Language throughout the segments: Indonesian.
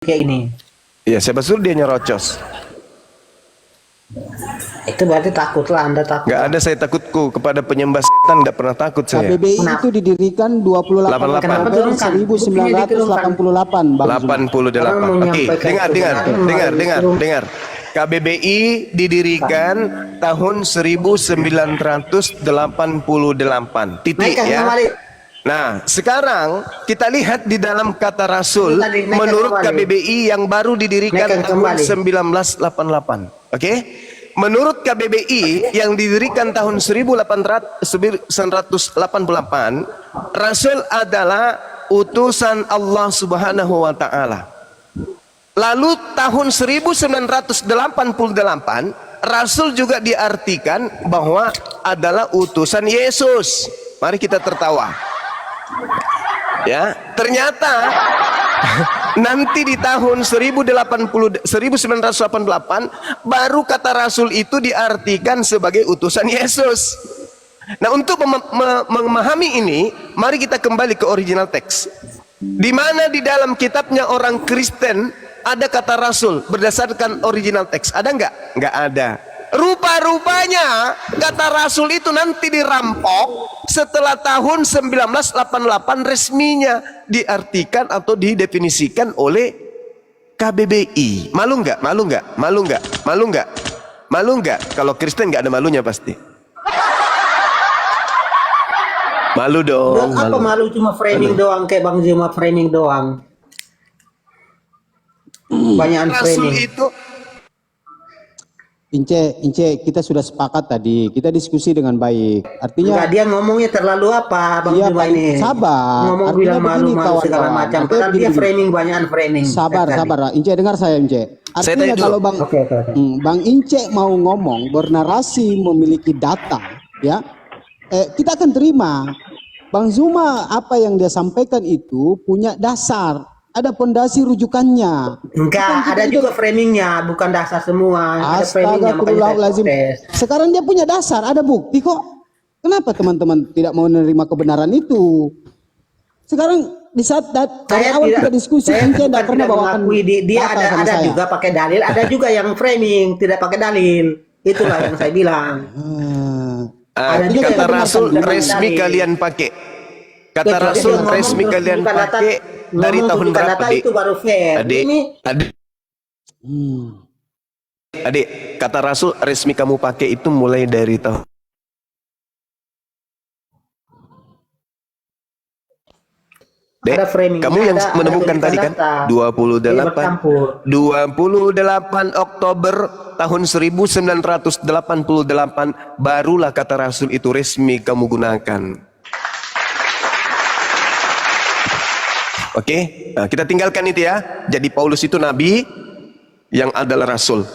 kayak gini. Ya, siapa suruh dia nyerocos? Itu berarti takutlah Anda takut. Nggak ada saya takutku kepada penyembah setan, nggak pernah takut saya. KBBI itu didirikan 28 Kenapa Oktober 1988, Bang Zuma. 88. Oke, dengar. KBBI didirikan tahun 1988. Titik ya. Nah, sekarang kita lihat di dalam kata Rasul menurut KBBI yang baru didirikan tahun 1988. Oke? Menurut KBBI yang didirikan tahun 1988, Rasul adalah utusan Allah Subhanahu wa taala. Lalu tahun 1988 Rasul juga diartikan bahwa adalah utusan Yesus. Mari kita tertawa. Ya, ternyata nanti di tahun 1988 baru kata Rasul itu diartikan sebagai utusan Yesus. Nah, untuk memahami ini, mari kita kembali ke original teks. Di mana di dalam kitabnya orang Kristen ada kata Rasul berdasarkan original teks? Ada nggak? Nggak ada. Rupa-rupanya kata Rasul itu nanti dirampok setelah tahun 1988 resminya diartikan atau didefinisikan oleh KBBI. Malu nggak? Malu nggak? Malu nggak? Malu nggak? Malu nggak? Kalau Kristen nggak ada malunya pasti. Malu dong. Buat apa malu cuma framing doang kayak Bang Zuma framing doang. Banyakan Rasul framing. itu Ince, kita sudah sepakat tadi. Kita diskusi dengan baik. Artinya Enggak, dia ngomongnya terlalu apa Bang Iya, Zuma Pak, ini. sabar. Ngomong Artinya bilang begini, malu-malu segala kawan-kawan. macam. Artinya Padahal dia begini. framing banyakan framing. sabar. Ince, dengar saya, Ince. Saya Artinya tanya kalau dulu. Bang Bang Ince mau ngomong bernarasi memiliki data, ya, kita akan terima. Bang Zuma apa yang dia sampaikan itu punya dasar. Ada pondasi rujukannya. Enggak, ada juga framingnya, bukan dasar semua. Ada framingnya, makanya saya Astagfirullahaladzim. protes. Sekarang dia punya dasar, ada bukti kok. Kenapa teman-teman tidak mau menerima kebenaran itu? Sekarang di saat dari awal kita diskusi, saya Ince tidak bukan pernah tidak bawakan mengakui dia data sama ada saya. juga pakai dalil, ada juga yang framing tidak pakai dalil. Itulah yang saya bilang. Ada juga kata yang Rasul benar-benar resmi dalil. kalian pakai. Kata Kecuali Rasul ngomong resmi terus kalian bukan data- pakai dari ngomong tahun bukan berapa, data Dik? itu baru fair. Adik, Ini adik, kata Rasul resmi kamu pakai itu mulai dari tahun. Dek, ada framing. kamu yang menemukan tadi kan? 28 Oktober tahun 1988 barulah kata Rasul itu resmi kamu gunakan. Oke, nah, kita tinggalkan itu ya. Jadi Paulus itu nabi yang adalah rasul.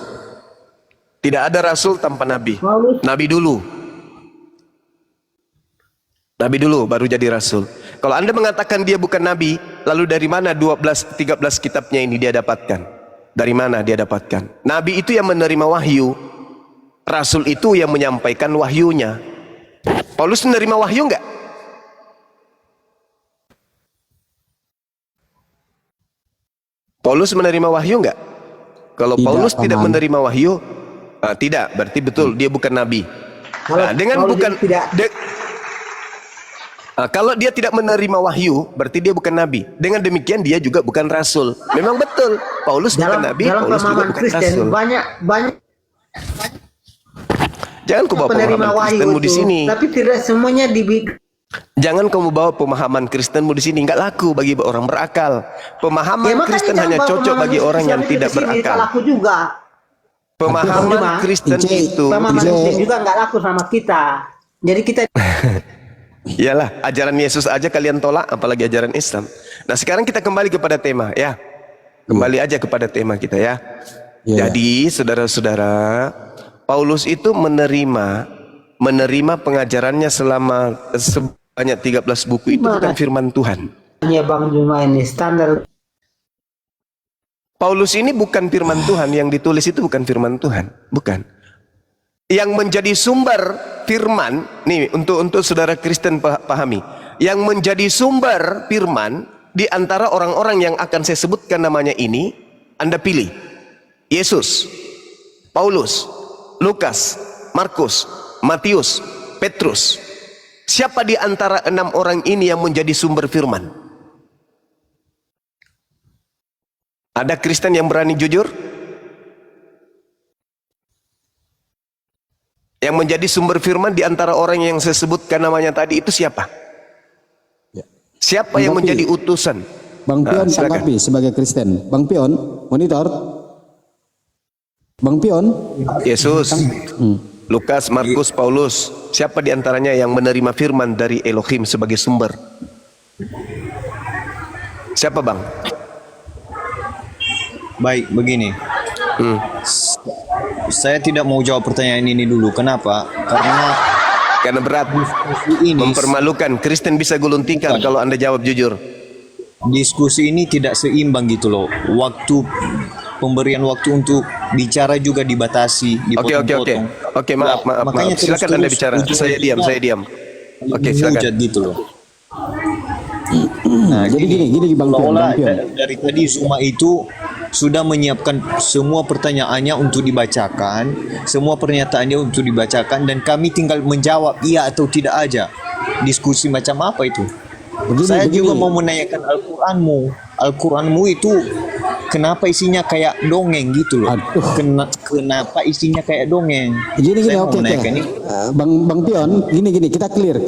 Tidak ada rasul tanpa nabi. Nabi dulu. Nabi dulu baru jadi rasul. Kalau Anda mengatakan dia bukan nabi, lalu dari mana 12-13 kitabnya ini dia dapatkan? Dari mana dia dapatkan? Nabi itu yang menerima wahyu. Rasul itu yang menyampaikan wahyunya. Paulus menerima wahyu enggak? Paulus menerima wahyu enggak? Kalau Tidak, Paulus tidak Paman. menerima wahyu, tidak, berarti betul dia bukan nabi. Kalau Nah, dengan Paulus bukan tidak- kalau dia tidak menerima wahyu, berarti dia bukan nabi. Dengan demikian dia juga bukan rasul. Memang betul, Paulus bukan nabi, dalam Paulus juga pemahaman bukan Kristen rasul. banyak Jangan kau bawa penerima pemahaman wahyu Kristenmu di itu, sini. tapi tidak semuanya Jangan kamu bawa pemahaman Kristenmu di sini, nggak laku bagi orang berakal. Pemahaman makanya Kristen jangan hanya bawa cocok pemahaman bagi orang Islam yang itu tidak di sini, berakal. tak laku juga. Pemahaman Cuma, Kristen Ince, itu, Pemahaman Ince. Kristen juga nggak laku sama kita. Jadi kita iyalah ajaran Yesus aja kalian tolak, apalagi ajaran Islam. Nah sekarang kita kembali kepada tema ya. Kembali aja kepada tema kita ya. Iya. Jadi saudara-saudara, Paulus itu menerima pengajarannya selama sebanyak 13 buku itu bukan firman Tuhan. hanya Bang Juma ini standar. Paulus ini bukan firman Tuhan, yang ditulis itu bukan firman Tuhan, bukan. Yang menjadi sumber firman, nih untuk saudara Kristen pahami, yang menjadi sumber firman di antara orang-orang yang akan saya sebutkan namanya ini, Anda pilih Yesus, Paulus, Lukas, Markus, Matius, Petrus. Siapa di antara 6 orang ini yang menjadi sumber firman? Ada Kristen yang berani jujur? Yang menjadi sumber firman di antara orang yang saya sebutkan namanya tadi itu siapa? Ya. Siapa yang menjadi utusan? Bang Pion tanggapi sebagai Kristen. Bang Pion, monitor. Bang Pion. Yesus, Lukas, Markus, Paulus. Siapa di antaranya yang menerima firman dari Elohim sebagai sumber? Siapa bang? Baik, begini. Saya tidak mau jawab pertanyaan ini dulu. Kenapa? Karena berat, ini mempermalukan. Kristen bisa gulung tikar kalau Anda jawab jujur. diskusi ini tidak seimbang gitu loh. Pemberian waktu untuk bicara juga dibatasi, dipotong-potong. Oke, maaf. Makanya Silakan Anda bicara. Saya diam. Oke, silakan. Gitu loh. Nah, Jadi gini Bang Pion. dari tadi semua itu sudah menyiapkan semua pertanyaannya untuk dibacakan, semua pernyataannya untuk dibacakan, dan kami tinggal menjawab iya atau tidak aja. Diskusi macam apa itu? Saya juga mau menanyakan Al-Quranmu itu kenapa isinya kayak dongeng gitu loh? Kenapa isinya kayak dongeng? Gini, Saya mau oke. menanyakan ini. Bang Pion, gini, kita clear.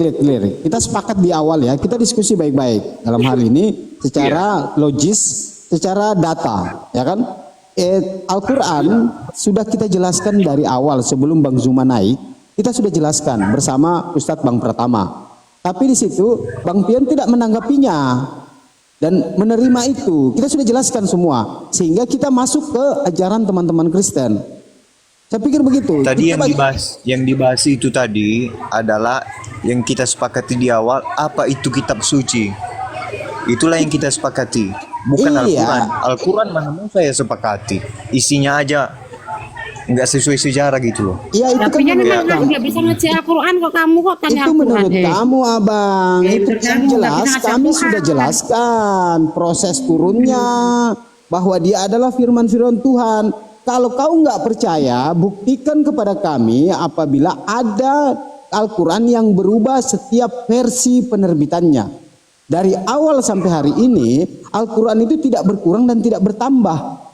Kita sepakat di awal ya, kita diskusi baik-baik dalam hal ini secara logis, secara data, ya kan? Al-Quran sudah kita jelaskan dari awal sebelum Bang Zuma naik, kita sudah jelaskan bersama Ustadz Bang Pratama. Tapi di situ Bang Pion tidak menanggapinya dan menerima itu. Kita sudah jelaskan semua sehingga kita masuk ke ajaran teman-teman Kristen. Saya pikir begitu. Tadi yang dibahas itu tadi adalah yang kita sepakati di awal, apa itu kitab suci. Itulah yang kita sepakati, bukan Al-Quran. Al-Quran mana mau saya sepakati, isinya aja nggak sesuai sejarah gitu loh. Iya, itu tapi kan memang nggak bisa ngecek Al-Quran kok, kamu kok tanya itu Al-Quran menurut kamu abang. Ya, Itu menurut kamu, jelas nggak bisa kami ngecek sudah Al-Quran. jelaskan proses turunnya bahwa dia adalah firman-firman Tuhan. Kalau kau nggak percaya, buktikan kepada kami apabila ada Al-Quran yang berubah setiap versi penerbitannya. Dari awal sampai hari ini Al-Quran itu tidak berkurang dan tidak bertambah.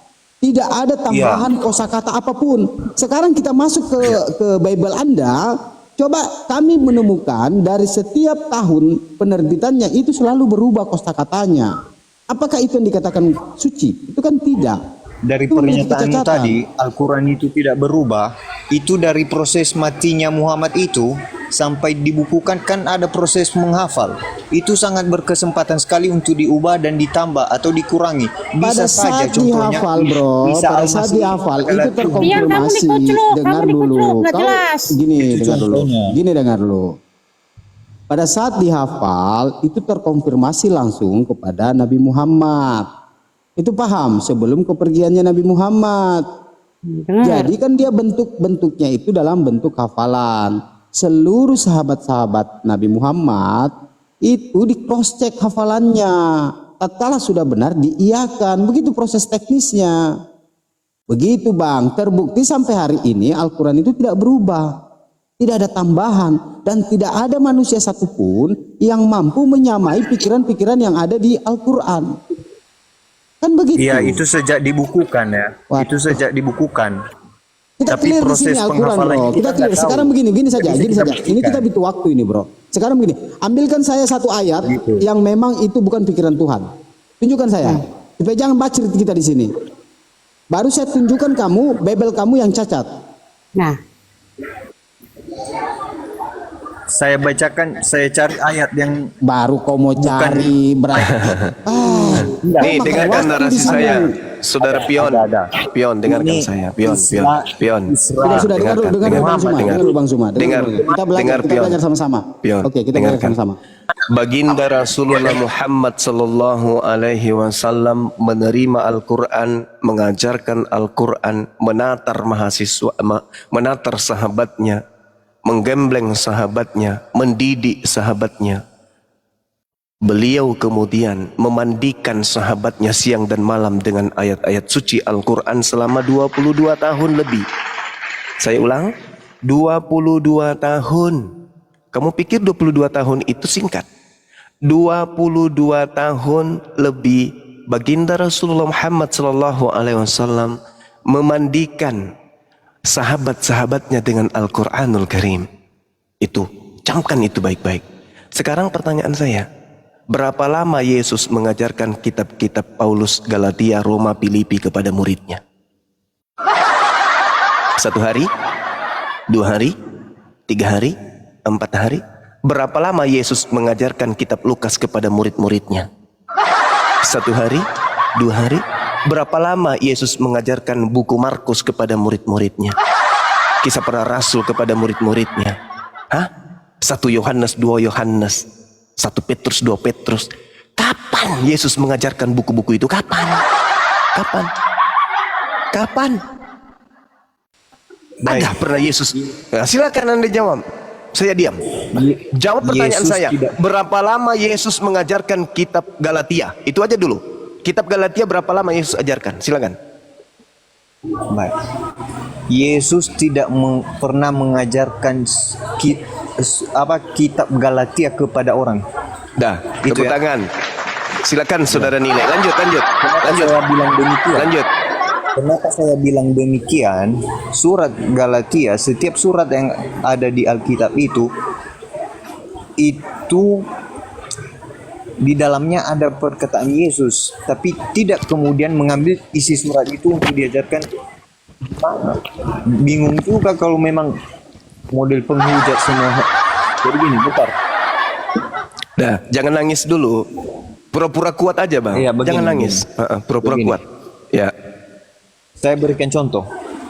Tidak ada tambahan kosakata apapun. Sekarang kita masuk ke Bible Anda, coba kami menemukan dari setiap tahun penerbitannya itu selalu berubah kosakatanya. Apakah itu yang dikatakan suci? Itu kan tidak. Dari Itu memiliki pernyataanmu kecacatan. tadi, Al-Quran itu tidak berubah. Itu dari proses matinya Muhammad itu sampai dibukukan, kan ada proses menghafal. Itu sangat berkesempatan sekali untuk diubah dan ditambah atau dikurangi. Bisa Pada saja saat contohnya. dihafal bro, bisa pada saat Al-Masih dihafal itu Pian, kamu terkonfirmasi. dikucluk, Dengar kamu dulu, dikucluk, nggak jelas. Gini Itu dengar dulu, contohnya. gini dengar dulu. Pada saat dihafal itu terkonfirmasi langsung kepada Nabi Muhammad. Itu paham sebelum kepergiannya Nabi Muhammad. Jadi kan dia bentuknya itu dalam bentuk hafalan. Seluruh sahabat-sahabat Nabi Muhammad itu di cross check hafalannya. Tatkala sudah benar diiyakan. Begitu proses teknisnya. Begitu Bang, terbukti sampai hari ini Al-Quran itu tidak berubah. Tidak ada tambahan dan tidak ada manusia satupun yang mampu menyamai pikiran-pikiran yang ada di Al-Quran. Kan begitu. Iya, itu sejak dibukukan ya. Wah. Itu sejak dibukukan. Kita Tapi clear di proses sini Al-Quran penghafalan bro. kita Kita nggak clear. tahu. Sekarang begini Bisa saja. kita Ini buktikan. kita butuh waktu ini bro. Sekarang begini, ambilkan saya satu ayat yang memang itu bukan pikiran Tuhan. Tunjukkan saya. Supaya jangan baca kita di sini. Baru saya tunjukkan kamu, Bible kamu yang cacat. Nah, Saya bacakan, saya cari ayat yang Baru kau mau cari berarti. Nih, makan dengarkan waktu di narasi sini. saya, Saudara Pion. Ada. Pion, dengarkan Ini saya. Pion. Sudah dengar dulu, dengar dulu Bang Zuma. Dengar dulu Bang Zuma. Dengar, Kita dengar, Pion. belajar sama-sama. Pion, Oke, kita belajar dengarkan. sama-sama. Baginda Rasulullah Muhammad sallallahu alaihi wasallam menerima Al-Quran, mengajarkan Al-Quran, menatar mahasiswa, menatar sahabatnya, menggembleng sahabatnya, mendidik sahabatnya. Beliau kemudian memandikan sahabatnya siang dan malam dengan ayat-ayat suci Al-Quran selama 22 tahun lebih. Saya ulang, 22 tahun. Kamu pikir 22 tahun itu singkat? 22 tahun lebih baginda Rasulullah Muhammad SAW memandikan sahabat-sahabatnya dengan Al-Quranul Karim. Itu, camkan itu baik-baik. Sekarang pertanyaan saya, berapa lama Yesus mengajarkan kitab-kitab Paulus, Galatia, Roma, Filipi kepada muridnya? 1 hari? 2 hari? 3 hari? 4 hari? Berapa lama Yesus mengajarkan kitab Lukas kepada murid-muridnya? 1 hari? 2 hari? Berapa lama Yesus mengajarkan buku Markus kepada murid-muridnya? Kisah para Rasul kepada murid-muridnya? Hah? 1 Yohanes, 2 Yohanes, 1 Petrus, 2 Petrus. Kapan Yesus mengajarkan buku-buku itu? Kapan? Kapan? Kapan? Ada pernah Yesus? Nah, silakan Anda jawab. Saya diam. Jawab pertanyaan Yesus saya. Berapa lama Yesus mengajarkan kitab Galatia? Itu aja dulu. Kitab Galatia berapa lama Yesus ajarkan? Silakan. Baik. Yesus tidak pernah mengajarkan kitab Galatia kepada orang. Dah, Itu tepuk ya. tangan. Silakan saudara nilai. Lanjut. Kenapa saya bilang demikian? Lanjut. Kenapa saya bilang demikian? Surat Galatia, setiap surat yang ada di Alkitab itu di dalamnya ada perkataan Yesus, tapi tidak kemudian mengambil isi surat itu untuk diajarkan. Bingung juga kalau memang model penghujat semua. Jadi gini, bentar. Dah, jangan nangis dulu. Pura-pura kuat aja, Bang. Iya, begini, Jangan nangis. Pura-pura Begini. kuat. Ya. Saya berikan contoh.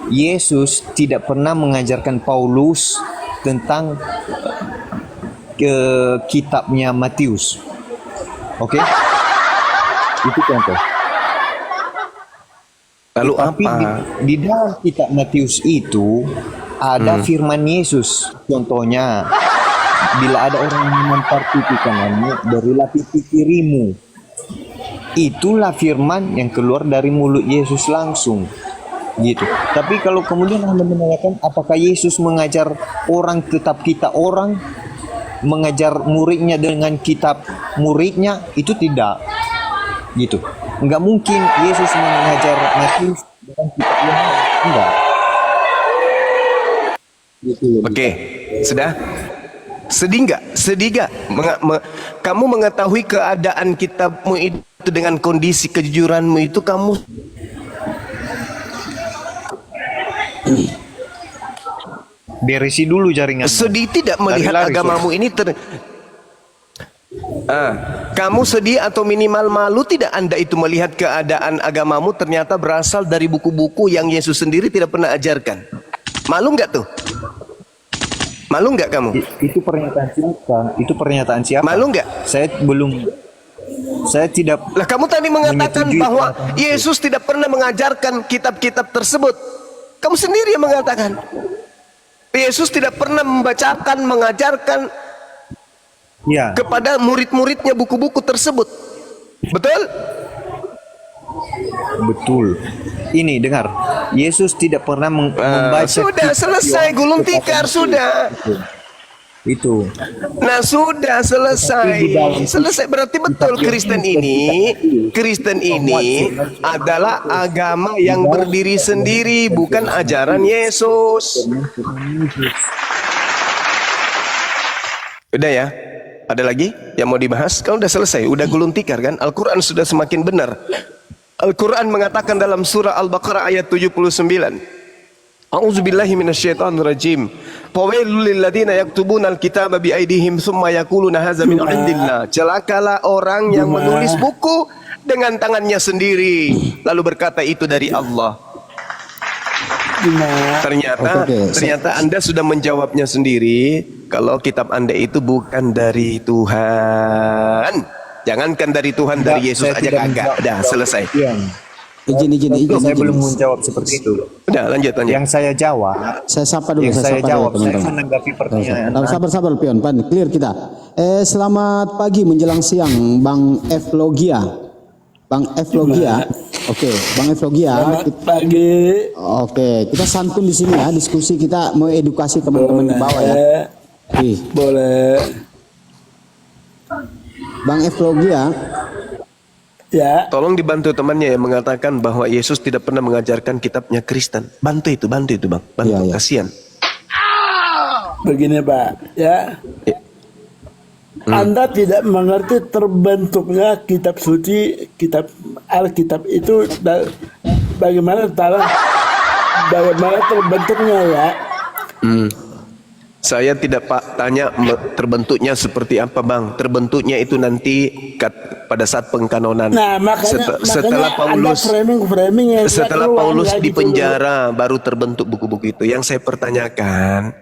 Yesus tidak pernah mengajarkan Paulus tentang kitabnya Matius. Oke? Itu contoh. Lalu Tapi apa? di dalam kitab Matius itu ada firman Yesus. Contohnya, bila ada orang yang menampar pipi kananmu, berilah pipi kirimu. Itulah firman yang keluar dari mulut Yesus langsung. Gitu. Tapi kalau kemudian Anda menanyakan apakah Yesus mengajar orang tetap kita orang, mengajar muridnya dengan kitab muridnya, itu tidak. Gitu. Enggak mungkin Yesus mengajar Matius dengan kitab yang lain. Enggak. Gitu. Oke, sudah? Sedih nggak? Kamu mengetahui keadaan kitabmu itu dengan kondisi kejujuranmu itu kamu Beresi dulu jaringan. sedih tidak melihat Lari-lari, agamamu ini kamu sedih atau minimal malu tidak Anda itu melihat keadaan agamamu ternyata berasal dari buku-buku yang Yesus sendiri tidak pernah ajarkan? Malu nggak tuh? Malu nggak kamu? Itu pernyataan siapa? Itu pernyataan siapa? Malu nggak? Saya tidak. Lah kamu tadi mengatakan Menyetujui bahwa pernyataan itu. Yesus tidak pernah mengajarkan kitab-kitab tersebut. Kamu sendiri yang mengatakan. Yesus tidak pernah membacakan, mengajarkan Ya. kepada murid-muridnya buku-buku tersebut. Betul? Betul. Ini dengar. Yesus tidak pernah membaca. Sudah kitab selesai Yohanes gulung kepada tikar Matius. sudah. Itu. Nah sudah selesai. Selesai berarti betul Kristen ini adalah agama yang berdiri sendiri, bukan ajaran Yesus. Udah ya? Ada lagi yang mau dibahas? Kan udah selesai, udah gulung tikar kan? Al-Quran sudah semakin benar. Al-Quran mengatakan dalam surah Al-Baqarah ayat 79. A'udzubillahi minasyaitonirrajim. Fawailul lil ladzina yaktubuna al-kitaba bi aydihim tsumma yaquluna hadza min indillah. Celakalah orang yang menulis buku dengan tangannya sendiri lalu berkata itu dari Allah. Ternyata Anda sudah menjawabnya sendiri kalau kitab Anda itu bukan dari Tuhan. Jangankan dari Tuhan, dari Yesus aja kagak. Dah selesai. Izin. Saya belum menjawab seperti itu. Udah, lanjut. Yang saya jawab, Saya sapa dulu, yang saya saya sapa jawab, dulu saya teman-teman. menanggapi pertanyaan. Sabar Pion, Pan, clear kita. Selamat pagi menjelang siang, Bang F Logia. Oke, Bang F Logia. Pagi. Oke, kita santun di sini ya, diskusi kita mau edukasi teman-teman di bawah ya. Boleh. Bang F Logia, Ya. Tolong dibantu temannya yang mengatakan bahwa Yesus tidak pernah mengajarkan kitabnya Kristen. Bantu itu Bang. Bantu, Iya. kasihan. Begini Pak, ya. Ya. Anda tidak mengerti terbentuknya kitab suci, kitab Alkitab itu bagaimana terbentuknya ya. Saya tidak tanya terbentuknya seperti apa Bang. Terbentuknya itu nanti pada saat pengkanonan. Nah, makanya setelah Paulus framing yang setelah keluar, Paulus ya, di gitu. penjara baru terbentuk buku-buku itu. Yang saya pertanyakan,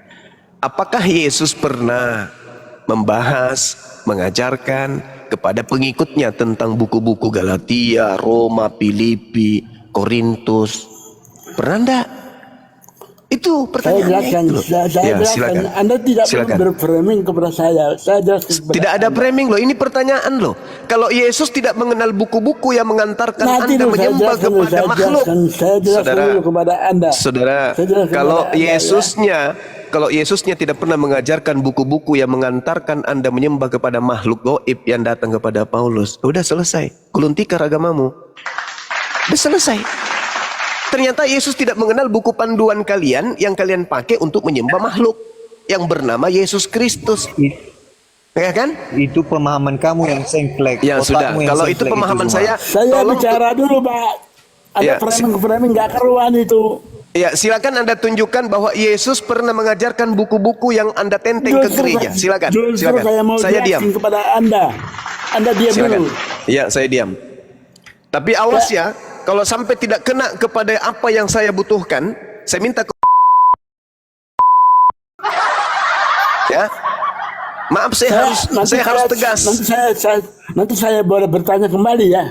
apakah Yesus pernah membahas, mengajarkan kepada pengikutnya tentang buku-buku Galatia, Roma, Filipi, Korintus? Pernah enggak? Itu Saya pertanyaannya jelaskan, itu loh. saya Ya, jelaskan. silakan. Anda tidak perlu Silakan. berframing kepada saya. Saya jelaskan kepada Tidak ada Anda. framing loh, ini pertanyaan loh. Kalau Yesus tidak mengenal buku-buku yang mengantarkan Nanti Anda dulu saya menyembah jelaskan, kepada makhluk. saya jelaskan dulu kepada Anda. Saudara, Saya jelaskan kalau kepada Anda, kalau Yesusnya tidak pernah mengajarkan buku-buku yang mengantarkan Anda menyembah kepada makhluk gaib yang datang kepada Paulus, udah selesai. Gulung tikar agamamu. Udah selesai. Ternyata Yesus tidak mengenal buku panduan kalian yang kalian pakai untuk menyembah makhluk yang bernama Yesus Kristus. Ya kan? Itu pemahaman kamu yang sengklek. Ya sudah, Otakmu yang kalau itu sengklek pemahaman semua. Saya tolong bicara dulu Pak. Ada Ya, framing nggak keruan itu. ya, silakan Anda tunjukkan bahwa Yesus pernah mengajarkan buku-buku yang Anda tenteng ke gereja. Silakan. Justru Silakan. saya mau Saya diam. jelasin kepada Anda. Anda diam Silakan. dulu. Ya, saya diam. Tapi awas ya, kalau sampai tidak kena kepada apa yang saya butuhkan, saya minta ya. Maaf, saya harus tegas. Nanti saya boleh bertanya kembali ya.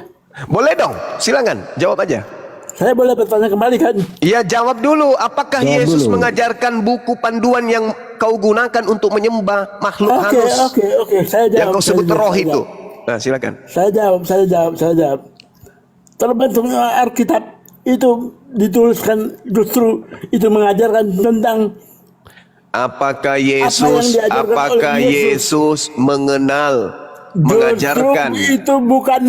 Boleh dong, silakan jawab aja. Saya boleh bertanya kembali kan? Iya, jawab dulu. Apakah Jawab Yesus dulu. mengajarkan buku panduan yang kau gunakan untuk menyembah makhluk halus Oke. Saya jawab. yang kau sebut saya roh jawab. itu? Nah, silakan. Saya jawab. Terbentuknya Alkitab itu dituliskan justru itu mengajarkan tentang Apakah yang diajarkan oleh Yesus mengenal, mengajarkan? justru itu bukan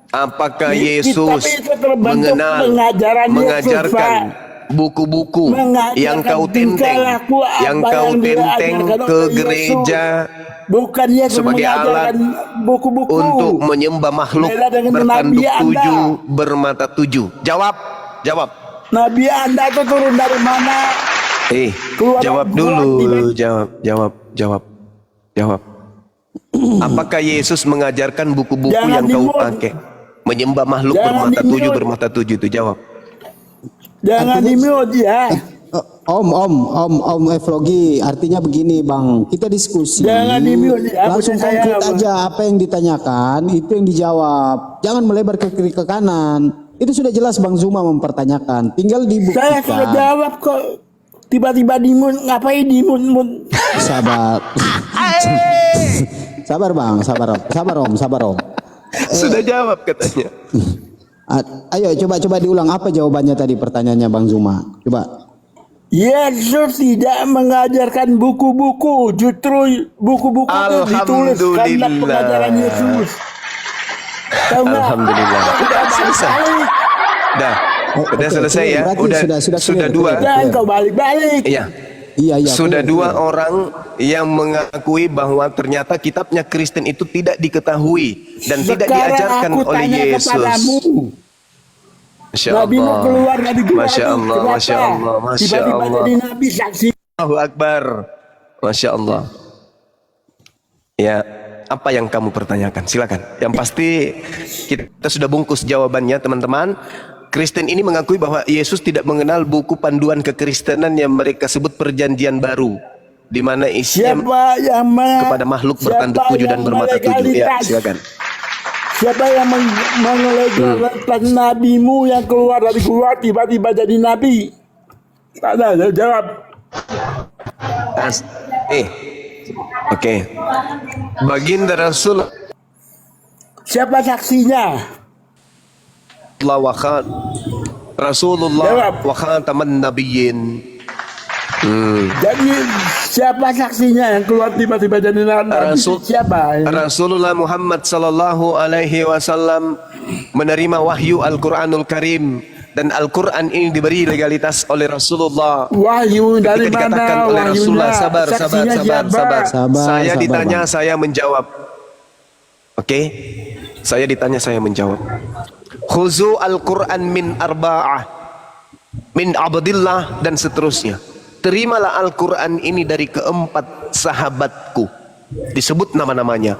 Apakah Kitab Yesus itu terbentuk mengenal, mengajaran Yesus, mengajarkan Pak. buku-buku Mengajarkan yang kau tingkah tenteng, laku apa yang kau yang tenteng diajarkan ke oleh gereja bukan Yesus sebagai mengajarkan buku-buku untuk menyembah makhluk Beda dengan bertanduk Nabi Anda. tujuh, bermata tujuh? Jawab. Nabi Anda itu turun dari mana? Keluar Jawab dari dulu. Quran, Jawab. Apakah Yesus mengajarkan buku-buku Jangan yang kau dimut. pakai menyembah makhluk Jangan bermata tujuh itu? Jawab. Jangan di-mute ya. Om Eflogi, artinya begini Bang, kita diskusi. Jangan di-mute. Langsung konkret aja apa yang ditanyakan, itu yang dijawab. Jangan melebar ke kiri ke kanan. Itu sudah jelas Bang Zuma mempertanyakan. Tinggal dibuktikan. Saya sudah jawab kok. Tiba-tiba di-mute, ngapain di-mute? Sabar. Sabar Bang, sabar Om. Sudah jawab katanya. Ayo coba diulang apa jawabannya tadi pertanyaannya Bang Zuma. Coba. Yesus tidak mengajarkan buku-buku, justru buku-buku itu ditulis karena pengajaran Yesus. Tahu nggak? Alhamdulillah. Udah selesai. Udah selesai ya. Berarti Sudah clear. dua. Jangan kau balik-balik. Iya. Sudah clear. dua orang yang mengakui bahwa ternyata kitabnya Kristen itu tidak diketahui dan tidak Sekarang diajarkan aku oleh tanya Yesus. kepadamu. Masya Nabi Nuh Allah. keluar dari gua Masya itu. Allah. Kenapa? Masya Allah. Masya Tiba-tiba Allah. jadi Nabi saksi. Allahu Akbar. Masya Allah. Ya, apa yang kamu pertanyakan? Silakan. Yang pasti kita sudah bungkus jawabannya, teman-teman. Kristen ini mengakui bahwa Yesus tidak mengenal buku panduan kekristenan yang mereka sebut Perjanjian Baru, di mana isinya Siapa yang kepada makhluk bertanduk tujuh dan bermata tujuh. Ya, silakan. Siapa yang mengelegalkan nabimu yang keluar dari gua tiba-tiba jadi nabi? Tak ada jawab. Oke. Baginda Rasul Siapa saksinya? Rasulullah wa khataman nabiyyin. Jadi siapa saksinya yang keluar tiba-tiba jadi nabi? Siapa? Rasulullah Muhammad sallallahu alaihi wasallam menerima wahyu Al-Qur'anul Karim, dan Al-Quran ini diberi legalitas oleh Rasulullah. Wahyu dari Ketika dikatakan mana? oleh Rasulullah, sabar. Saya Sabar, ditanya, Bang. saya menjawab. Oke? Saya ditanya, saya menjawab. Khuzu Al-Quran min arba'ah, min abdillah, dan seterusnya. Terimalah Al-Quran ini dari keempat sahabatku. Disebut nama-namanya.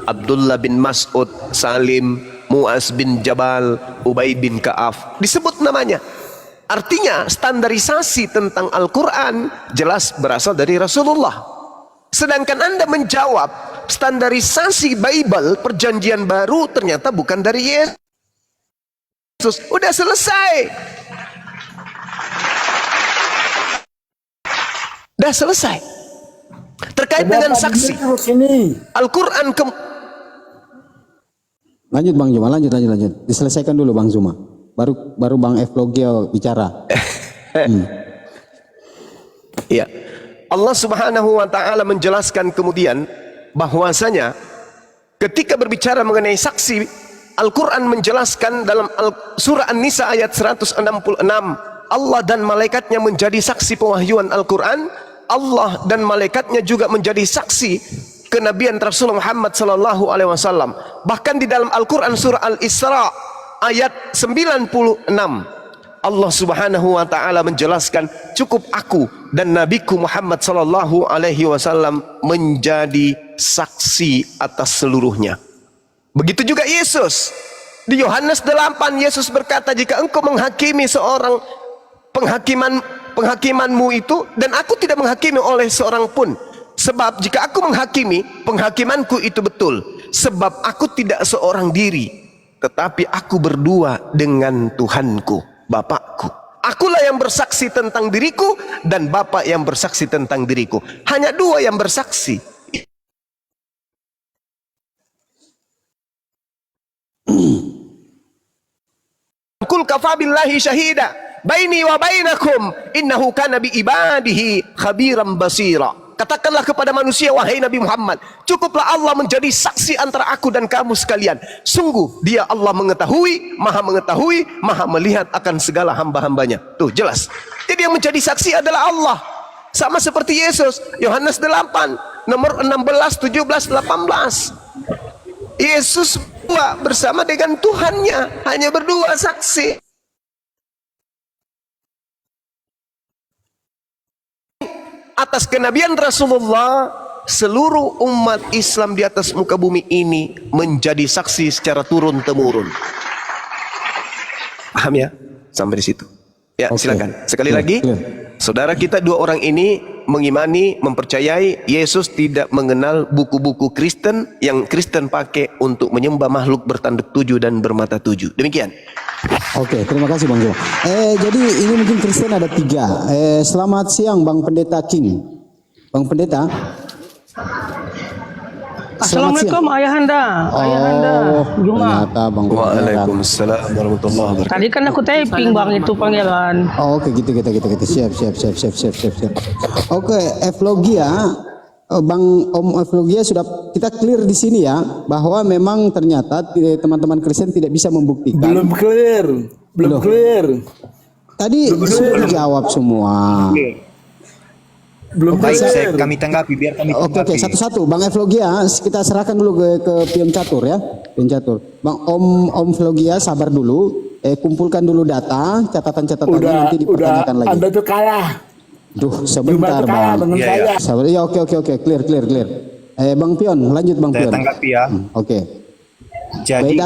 Abdullah bin Mas'ud, Salim, Mu'az bin Jabal, Ubay bin Ka'af. Disebut namanya. Artinya standarisasi tentang Al-Quran jelas berasal dari Rasulullah. Sedangkan Anda menjawab standarisasi Bible perjanjian baru ternyata bukan dari Yesus. Udah selesai. Terkait dengan saksi Al-Quran Lanjut Bang Zuma, lanjut. Diselesaikan dulu Bang Zuma. Baru Bang Evlogio bicara. Iya. Allah Subhanahu wa taala menjelaskan kemudian bahwasanya ketika berbicara mengenai saksi, Al-Qur'an menjelaskan dalam surah An-Nisa ayat 166, Allah dan malaikatnya menjadi saksi pewahyuan Al-Qur'an. Allah dan malaikatnya juga menjadi saksi kenabian Rasulullah Muhammad sallallahu alaihi wasallam. Bahkan di dalam Al-Qur'an surah Al-Isra ayat 96, Allah Subhanahu wa taala menjelaskan, cukup aku dan nabiku Muhammad sallallahu alaihi wasallam menjadi saksi atas seluruhnya. Begitu juga Yesus. Di Yohanes 8 Yesus berkata, jika engkau menghakimi seorang penghakimanmu itu, dan aku tidak menghakimi oleh seorang pun. Sebab jika aku menghakimi, penghakimanku itu betul. Sebab aku tidak seorang diri, tetapi aku berdua dengan Tuhanku, Bapakku. Akulah yang bersaksi tentang diriku, dan Bapa yang bersaksi tentang diriku. Hanya dua yang bersaksi. Kul kafa billahi syahida baini wa bainakum innahu kana bi ibadihi khabiran basira. Katakanlah kepada manusia, wahai Nabi Muhammad, cukuplah Allah menjadi saksi antara aku dan kamu sekalian. Sungguh dia Allah mengetahui, maha melihat akan segala hamba-hambanya. Tuh jelas. Jadi yang menjadi saksi adalah Allah. Sama seperti Yesus, Yohanes 8 nomor 16, 17, 18. Yesus bersama dengan Tuhannya, hanya berdua saksi. Atas kenabian Rasulullah, seluruh umat Islam di atas muka bumi ini menjadi saksi secara turun-temurun. Paham ya? Sampai di situ. Ya, silakan. Sekali lagi, saudara kita dua orang ini mengimani, mempercayai Yesus tidak mengenal buku-buku Kristen yang Kristen pakai untuk menyembah makhluk bertanduk tujuh dan bermata tujuh. Demikian. Oke, terima kasih Bang Zuma. Jadi ini mungkin Kristen ada 3. Selamat siang Bang Pendeta King. Bang Pendeta. Assalamualaikum Ayahanda. Ayahanda Juma. Bang Waalaikumsalam warahmatullahi wabarakatuh. Tadi kan aku typing Bang itu panggilan. Oke, gitu. Siap. Oke, Evlogia, Bang Om Evlogia sudah kita clear di sini ya, bahwa memang ternyata teman-teman Kristen tidak bisa membuktikan. Belum clear. Tadi sudah dijawab semua. Belum Baik, clear. kami tanggapi, biar kami Oke, tanggapi. satu-satu. Bang Evlogia, kita serahkan dulu ke Pion Catur ya. Pion Catur. Bang Om Evlogia, sabar dulu. Kumpulkan dulu data, catatan-catatannya nanti dipertanyakan lagi. Anda tuh kalah. Duh, sebentar Kalah Bang. dengan saya. Sabar. Ya, oke. Clear. Bang Pion, lanjut Bang Saya Pion. tanggapi ya. Oke. Jadi,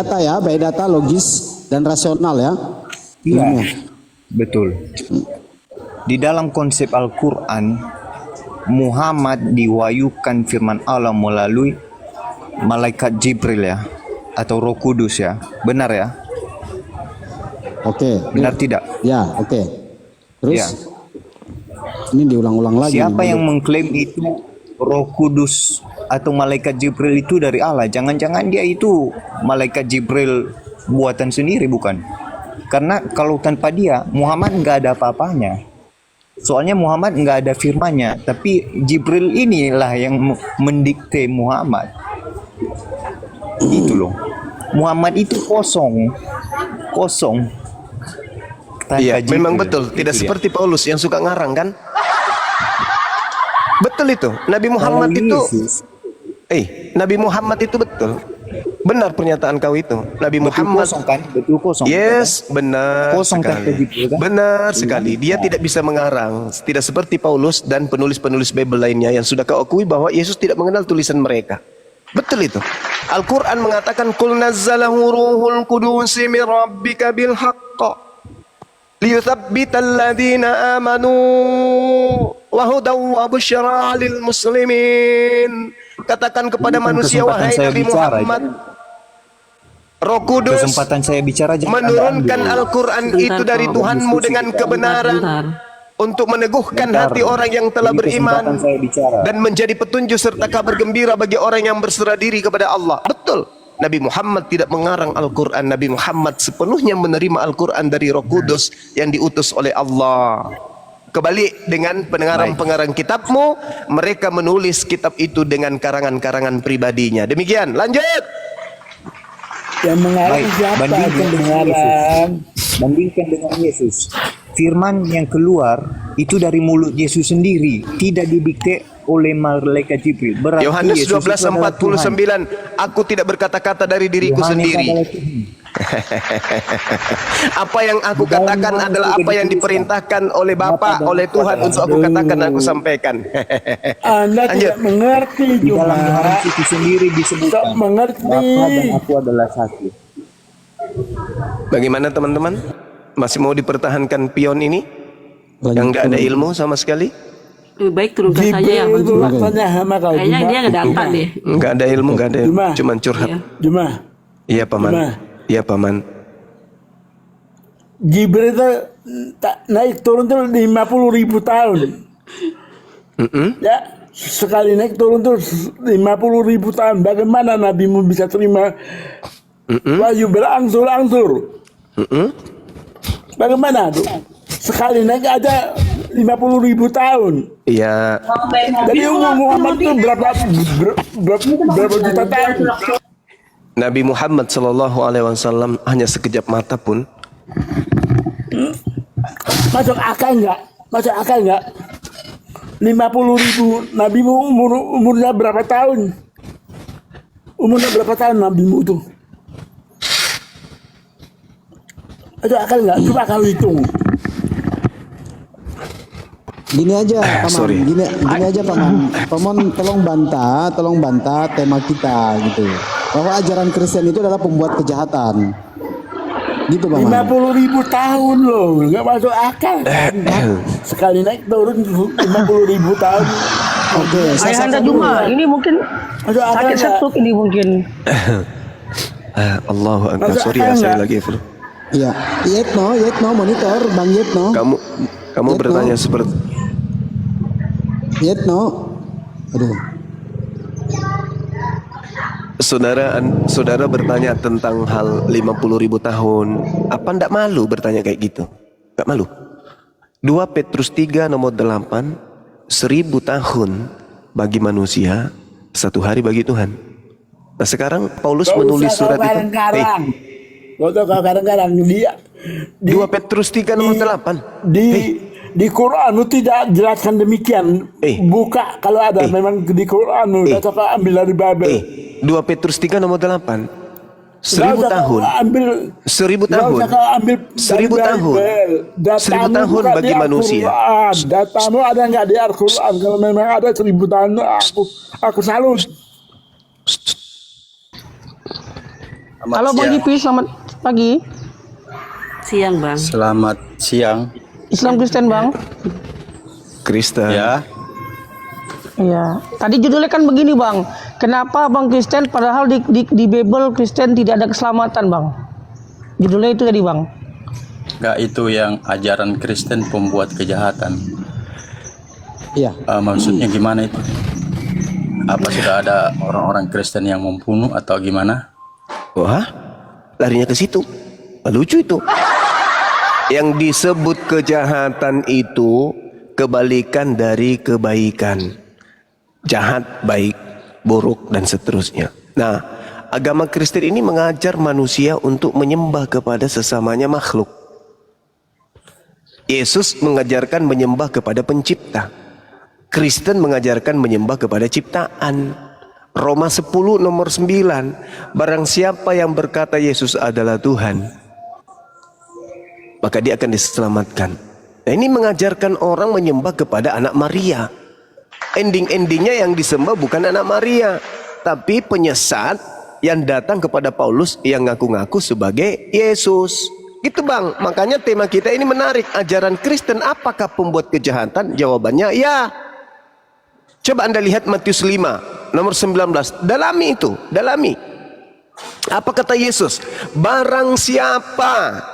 By data logis dan rasional ya. iya, betul. Di dalam konsep Al-Quran, Muhammad diwahyukan firman Allah melalui malaikat Jibril ya, atau Roh Kudus ya. Benar ya? Oke. Benar tidak? Ya, oke. Terus Ya. ini diulang-ulang lagi. Siapa nih. yang mengklaim itu Roh Kudus atau malaikat Jibril itu dari Allah? Jangan-jangan dia itu malaikat Jibril buatan sendiri, bukan? Karena kalau tanpa dia, Muhammad nggak ada apa-apanya. Soalnya Muhammad nggak ada firmannya, tapi Jibril inilah yang mendikte Muhammad. Itu loh. Muhammad itu kosong. Tanpa Iya, Jibril. memang betul. Tidak Itu dia. seperti Paulus yang suka ngarang kan? Betul itu. Nabi Muhammad Kalau itu Yesus, Nabi Muhammad itu betul. Benar pernyataan kau itu. Nabi betul Muhammad kosong kan? Betul kosong. Yes, benar Kosong tanpa sekali. Jibril, kan? Benar sekali. Dia tidak bisa mengarang. Tidak seperti Paulus dan penulis-penulis Bible lainnya yang sudah kau akui bahwa Yesus tidak mengenal tulisan mereka. Betul itu. Al-Quran mengatakan Qul nazzalahu ruhul qudus min rabbika bil haqq liyuthabbital ladzina amanu wa hudaw wa busyra lil muslimin. Katakan kepada Bukan manusia, kesempatan wahai saya Nabi bicara, Muhammad, Roh Kudus Kesempatan saya bicara jangan menurunkan Anda ambil. Al-Quran itu dari Tuhanmu dengan kebenaran untuk meneguhkan Bentar. hati orang yang telah Ini kesempatan beriman saya bicara. dan menjadi petunjuk serta kabar gembira bagi orang yang berserah diri kepada Allah. Betul. Nabi Muhammad tidak mengarang Al-Quran. Nabi Muhammad sepenuhnya menerima Al-Quran dari Roh Kudus yang diutus oleh Allah. Kebalik dengan pengarang-pengarang kitabmu, mereka menulis kitab itu dengan karangan-karangan pribadinya. Demikian, lanjut. Yang mengarang Baik, siapa? bandingkan Yang dengan mengarang. Bandingkan dengan Yesus. Firman yang keluar itu dari mulut Yesus sendiri, tidak didikte oleh malaikat Jibril. Berarti Yohanes Yesus itu adalah 12:49, aku tidak berkata-kata dari Tuhan. diriku Yohanes sendiri. adalah Tuhan. Apa yang aku katakan adalah apa yang diperintahkan oleh Bapa, Bapa oleh Tuhan untuk aku katakan, aku sampaikan. Anda Lanjut. tidak mengerti Di dalam juga. Yohanes itu sendiri Tak disebutkan mengerti. Bapa dan aku adalah satu. Bagaimana teman-teman? Masih mau dipertahankan pion ini? Lanjut. Yang nggak ada ilmu sama sekali? Lebih baik turunkan saja ya Jibril Bang itu Juma. maksudnya sama kau. Kayaknya Juma. dia nggak dapat deh. Nggak ada ilmu, nggak ada ilmu. Cuma. Cuman curhat. Iya. Juma. Iya paman. Cuma. Iya paman. Jibril itu tak naik turun tuh 50.000 tahun. Ya, sekali naik turun tuh 50.000 tahun. Bagaimana nabimu bisa terima wahyu berangsur-angsur? Bagaimana tuh? Sekali naik aja 50.000 tahun. Iya. Jadi umur Muhammad itu berapa juta tahun? Nabi Muhammad SAW hanya sekejap mata pun Masuk akal nggak? Masuk akal nggak? 50.000 nabimu umurnya berapa tahun? Umurnya berapa tahun nabimu itu? Masuk akal nggak? Coba kau hitung. Gini aja, Paman. sorry. Gini aja, Paman. Paman tolong bantah tema kita gitu. Bahwa ajaran Kristen itu adalah pembuat kejahatan. Gitu, Paman. 50.000 tahun loh, nggak masuk akal. Sekali naik turun 50.000 tahun. Oke, Ayahanda Juma, ini mungkin Masuk akal sakit nggak? setuk ini mungkin. Allahu Akbar. Masuk Sorry akal ya, saya nggak? lagi flu. Iya, Yetno monitor, Bang Yetno. Kamu Yetno. bertanya seperti Yetno. Aduh. Saudara bertanya tentang hal 50.000 tahun. Apa ndak malu bertanya kayak gitu? Nggak malu. 2 Petrus 3 nomor 8, 1000 tahun bagi manusia, 1 hari bagi Tuhan. Nah sekarang Paulus Nggak menulis usah surat kau itu. kadang-kadang. Nggak usah kau kadang-kadang. Dia 2 Petrus 3 nomor 8. di Quran itu tidak jelaskan demikian. Buka kalau ada memang di Quran itu kau ambil dari Babel. 2 Petrus 3 nomor 8. 1000 Nggak usah tahun. kau ambil 1000 nggak tahun. usah kau ambil 1000 tahun. 1000 tahun bagi manusia. Datamu ada nggak di Al-Quran? Kalau memang ada 1000 tahun, aku salut. Halo Bang Gipi, selamat pagi. Siang Bang. Selamat siang. Islam Kristen Bang. Kristen. Ya, Iya. Tadi judulnya kan begini Bang. Kenapa Bang Kristen padahal di Bible Kristen tidak ada keselamatan, Bang? Judulnya itu tadi, Bang. Enggak, itu yang ajaran Kristen pembuat kejahatan. Iya. Maksudnya gimana itu? Apa sudah ada orang-orang Kristen yang membunuh atau gimana? Wah, larinya ke situ. Lucu itu. Yang disebut kejahatan itu kebalikan dari kebaikan. Jahat, baik, buruk, dan seterusnya. Nah, agama Kristen ini mengajar manusia untuk menyembah kepada sesamanya makhluk. Yesus mengajarkan menyembah kepada pencipta. Kristen mengajarkan menyembah kepada ciptaan. Roma 10 nomor 9, barang siapa yang berkata Yesus adalah Tuhan, maka dia akan diselamatkan. Nah, ini mengajarkan orang menyembah kepada anak Maria. Ending-endingnya yang disembah bukan anak Maria, tapi penyesat yang datang kepada Paulus yang ngaku-ngaku sebagai Yesus. Gitu Bang, makanya tema kita ini menarik. Ajaran Kristen apakah pembuat kejahatan? Jawabannya ya. Coba Anda lihat Matius 5 nomor 19. Dalami itu, dalami. Apa kata Yesus? Barang siapa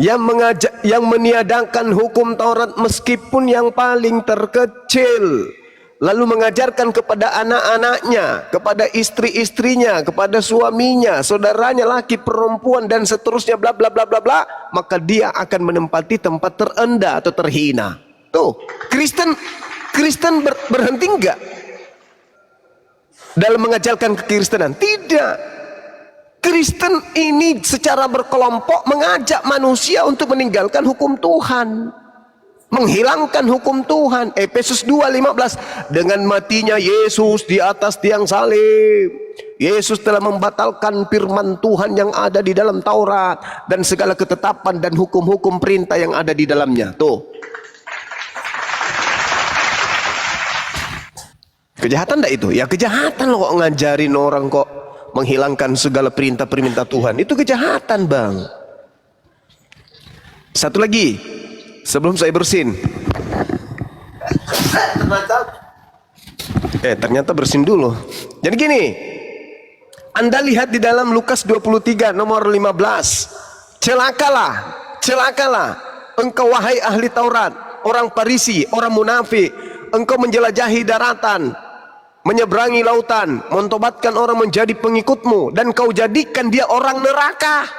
yang meniadakan hukum Taurat meskipun yang paling terkecil, lalu mengajarkan kepada anak-anaknya, kepada istri-istrinya, kepada suaminya, saudaranya laki, perempuan, dan seterusnya, bla bla bla bla bla, maka dia akan menempati tempat terendah atau terhina. Tuh, Kristen berhenti enggak dalam mengajarkan kekristenan? Tidak. Kristen ini secara berkelompok mengajak manusia untuk meninggalkan hukum Tuhan, menghilangkan hukum Tuhan. Efesus 2:15, dengan matinya Yesus di atas tiang salib, Yesus telah membatalkan firman Tuhan yang ada di dalam Taurat dan segala ketetapan dan hukum-hukum perintah yang ada di dalamnya. Tuh, kejahatan enggak itu? Ya kejahatan loh, kok ngajarin orang kok menghilangkan segala perintah-perintah Tuhan. Itu kejahatan Bang. Satu lagi sebelum saya bersin. Ternyata bersin dulu. Jadi gini, Anda lihat di dalam Lukas 23 nomor 15. Celakalah engkau wahai ahli Taurat, orang Farisi, orang munafik. Engkau menjelajahi daratan, menyeberangi lautan, mentobatkan orang menjadi pengikutmu, dan kau jadikan dia orang neraka,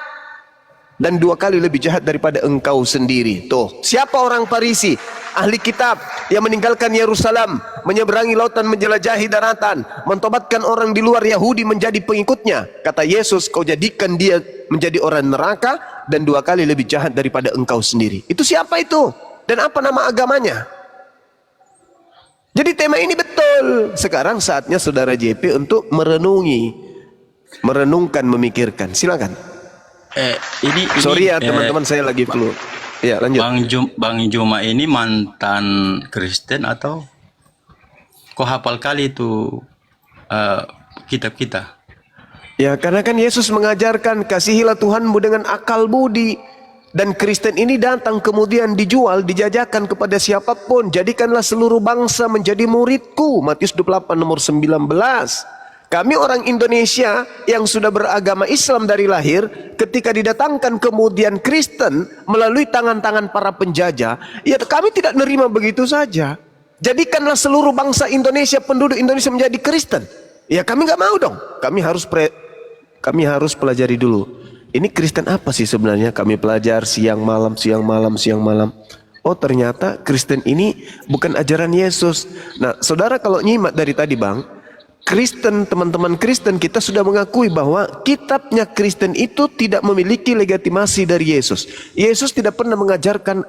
dan 2 kali lebih jahat daripada engkau sendiri. Tuh, siapa orang Farisi? Ahli kitab yang meninggalkan Yerusalem, menyeberangi lautan, menjelajahi daratan, mentobatkan orang di luar Yahudi menjadi pengikutnya. Kata Yesus, kau jadikan dia menjadi orang neraka, dan 2 kali lebih jahat daripada engkau sendiri. Itu siapa itu? Dan apa nama agamanya? Jadi tema ini betul. Sekarang saatnya Saudara JP untuk merenungkan, memikirkan. Silakan. Ini sorry ya teman-teman, saya lagi flu. Ya, lanjut. Bang Juma ini mantan Kristen atau kok hafal kali itu kitab kita? Ya, karena kan Yesus mengajarkan kasihilah Tuhanmu dengan akal budi. Dan Kristen ini datang kemudian dijual, dijajakan kepada siapapun. Jadikanlah seluruh bangsa menjadi muridku. Matius 28 nomor 19. Kami orang Indonesia yang sudah beragama Islam dari lahir, ketika didatangkan kemudian Kristen melalui tangan-tangan para penjajah, ya kami tidak nerima begitu saja. Jadikanlah seluruh bangsa Indonesia, penduduk Indonesia menjadi Kristen. Ya kami nggak mau dong. Kami harus pelajari dulu. Ini Kristen apa sih sebenarnya? Kami pelajar siang malam. Oh ternyata Kristen ini bukan ajaran Yesus. Nah saudara kalau nyimak dari tadi Bang, Kristen, teman-teman Kristen kita sudah mengakui bahwa kitabnya Kristen itu tidak memiliki legitimasi dari Yesus. Yesus tidak pernah mengajarkan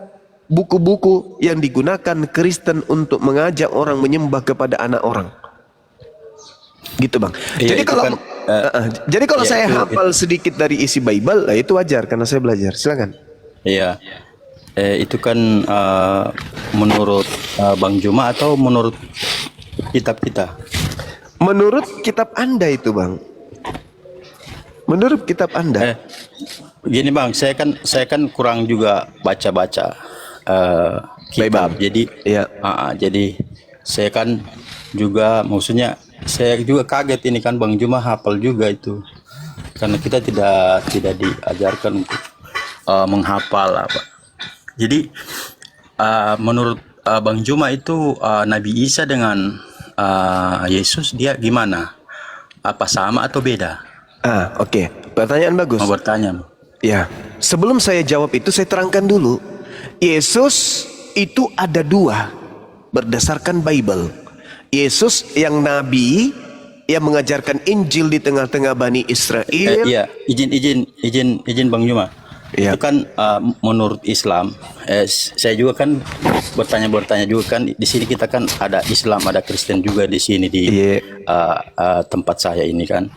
buku-buku yang digunakan Kristen untuk mengajak orang menyembah kepada anak orang. Gitu Bang. Iya, Jadi kalau iya, saya itu, hafal sedikit dari isi Bible, lah itu wajar karena saya belajar. Silakan. Iya. Itu kan menurut Bang Juma atau menurut kitab kita? Menurut kitab Anda itu Bang. Menurut kitab Anda. Gini Bang, saya kan kurang juga baca-baca kitab. Bible. Jadi Iya. jadi saya kan juga maksudnya saya juga kaget ini kan Bang Juma hafal juga itu. Karena kita tidak diajarkan untuk menghafal apa. Jadi menurut Bang Juma itu Nabi Isa dengan Yesus dia gimana? Apa sama atau beda? Oke. Pertanyaan bagus. Mau bertanya. Ya, sebelum saya jawab itu saya terangkan dulu. Yesus itu ada dua berdasarkan Bible. Yesus yang nabi yang mengajarkan Injil di tengah-tengah Bani Israel. Iya, izin Bang Juma. Iya. Itu kan menurut Islam. Saya juga kan bertanya juga kan di sini kita kan ada Islam, ada Kristen juga di sini di tempat saya ini kan.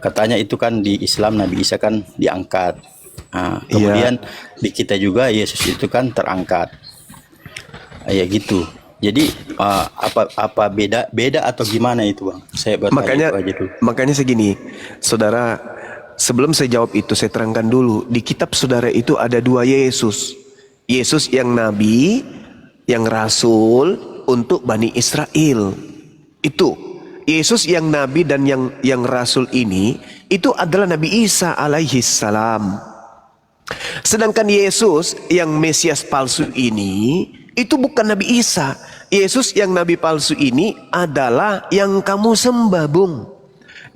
Katanya itu kan di Islam Nabi Isa kan diangkat. Kemudian di kita juga Yesus itu kan terangkat. Ya gitu. Jadi apa beda atau gimana itu Bang? Saya bertanya aja dulu. Makanya segini, saudara, sebelum saya jawab itu saya terangkan dulu. Di kitab saudara itu ada dua Yesus. Yesus yang nabi, yang rasul untuk Bani Israel. Itu Yesus yang nabi dan yang rasul ini itu adalah Nabi Isa alaihi salam. Sedangkan Yesus yang Mesias palsu ini itu bukan Nabi Isa. Yesus yang nabi palsu ini adalah yang kamu sembah, Bung.